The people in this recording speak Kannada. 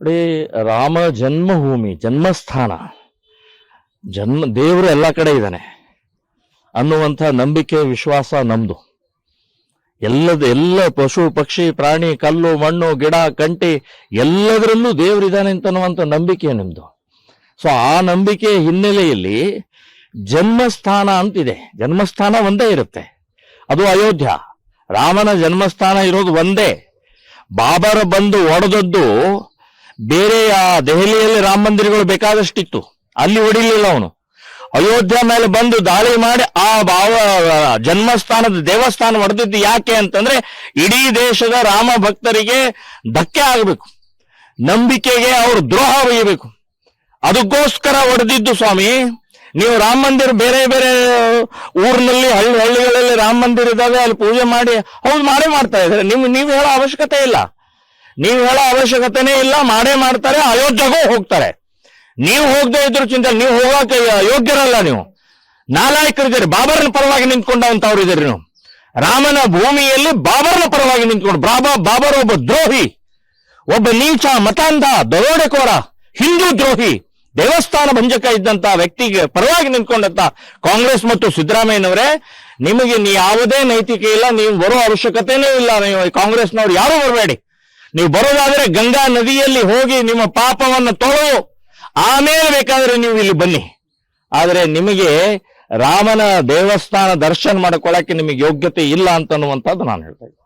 ನೋಡಿ, ರಾಮ ಜನ್ಮಭೂಮಿ, ಜನ್ಮಸ್ಥಾನ, ದೇವರು ಎಲ್ಲ ಕಡೆ ಇದ್ದಾನೆ ಅನ್ನುವಂಥ ನಂಬಿಕೆ, ವಿಶ್ವಾಸ ನಮ್ದು. ಎಲ್ಲ ಪಶು ಪಕ್ಷಿ ಪ್ರಾಣಿ ಕಲ್ಲು ಮಣ್ಣು ಗಿಡ ಕಂಟಿ ಎಲ್ಲದರಲ್ಲೂ ದೇವರಿದ್ದಾನೆ ಅಂತನ್ನುವಂಥ ನಂಬಿಕೆ ನಿಮ್ದು. ಸೊ ಆ ನಂಬಿಕೆ ಹಿನ್ನೆಲೆಯಲ್ಲಿ ಜನ್ಮಸ್ಥಾನ ಅಂತಿದೆ. ಜನ್ಮಸ್ಥಾನ ಒಂದೇ ಇರುತ್ತೆ, ಅದು ಅಯೋಧ್ಯ. ರಾಮನ ಜನ್ಮಸ್ಥಾನ ಇರೋದು ಒಂದೇ. ಬಾಬರ ಬಂದು ಒಡೆದದ್ದು ಬೇರೆ ದೆಹಲಿಯಲ್ಲಿ ರಾಮ ಮಂದಿರಗಳು ಬೇಕಾದಷ್ಟಿತ್ತು, ಅಲ್ಲಿ ಹೊಡಿಲಿಲ್ಲ ಅವನು. ಅಯೋಧ್ಯ ಮೇಲೆ ಬಂದು ದಾಳಿ ಮಾಡಿ ಆ ಜನ್ಮಸ್ಥಾನದ ದೇವಸ್ಥಾನ ಹೊಡೆದಿದ್ದು ಯಾಕೆ ಅಂತಂದ್ರೆ ಇಡೀ ದೇಶದ ರಾಮ ಭಕ್ತರಿಗೆ ಧಕ್ಕೆ ಆಗಬೇಕು, ನಂಬಿಕೆಗೆ ಅವರು ದ್ರೋಹ ಒಯ್ಯಬೇಕು. ಅದಕ್ಕೋಸ್ಕರ ಹೊಡೆದಿದ್ದು ಸ್ವಾಮಿ. ನೀವು ರಾಮ ಮಂದಿರ ಬೇರೆ ಬೇರೆ ಊರಿನಲ್ಲಿ ಹಳ್ಳಿಗಳಲ್ಲಿ ರಾಮ ಮಂದಿರ ಇದ್ದಾವೆ, ಅಲ್ಲಿ ಪೂಜೆ ಮಾಡಿ ಹೌದು ಮಾಡೇ ಮಾಡ್ತಾ ಇದ್ದಾರೆ. ನೀವು ಹೇಳೋ ಅವಶ್ಯಕತೆ ಇಲ್ಲ, ನೀವು ಹೇಳೋ ಅವಶ್ಯಕತೆನೇ ಇಲ್ಲ. ಮಾಡೇ ಮಾಡ್ತಾರೆ, ಅಯೋಧ್ಯೆಗೂ ಹೋಗ್ತಾರೆ. ನೀವು ಹೋಗದೆ ಇದ್ರು ಚಿಂತೆ, ನೀವು ಹೋಗಕ್ಕೆ ಯೋಗ್ಯರಲ್ಲ. ನೀವು ನಾಲಾಯಕರಿದ್ದೀರಿ. ಬಾಬರ್ನ ಪರವಾಗಿ ನಿಂತ್ಕೊಂಡಂತವ್ರು ಇದ್ದೀರಿ ನೀವು. ರಾಮನ ಭೂಮಿಯಲ್ಲಿ ಬಾಬರ್ನ ಪರವಾಗಿ ನಿಂತ್ಕೊಂಡು, ಬಾಬರ್ ಒಬ್ಬ ದ್ರೋಹಿ, ಒಬ್ಬ ನೀಚ, ಮತಾಂಧ, ದರೋಡೆಕೋರ, ಹಿಂದೂ ದ್ರೋಹಿ, ದೇವಸ್ಥಾನ ಭಂಜಕ ಇದ್ದಂತ ವ್ಯಕ್ತಿಗೆ ಪರವಾಗಿ ನಿಂತ್ಕೊಂಡಂತ ಕಾಂಗ್ರೆಸ್ ಮತ್ತು ಸಿದ್ದರಾಮಯ್ಯನವರೇ, ನಿಮಗೆ ಯಾವುದೇ ನೈತಿಕೆ ಇಲ್ಲ. ನೀವು ಬರೋ ಅವಶ್ಯಕತೆನೇ ಇಲ್ಲ. ನೀವು ಕಾಂಗ್ರೆಸ್ನವ್ರು ಯಾರು ಬರಬೇಡಿ. ನೀವು ಬರೋದಾದ್ರೆ ಗಂಗಾ ನದಿಯಲ್ಲಿ ಹೋಗಿ ನಿಮ್ಮ ಪಾಪವನ್ನು ತೊಳೆದು ಆಮೇಲೆ ಬೇಕಾದ್ರೆ ನೀವು ಇಲ್ಲಿ ಬನ್ನಿ. ಆದರೆ ನಿಮಗೆ ರಾಮನ ದೇವಸ್ಥಾನ ದರ್ಶನ ಮಾಡ್ಕೊಳ್ಳಕ್ಕೆ ನಿಮಗೆ ಯೋಗ್ಯತೆ ಇಲ್ಲ ಅಂತನ್ನುವಂಥದ್ದು ನಾನು ಹೇಳ್ತಾ ಇದ್ದೀನಿ.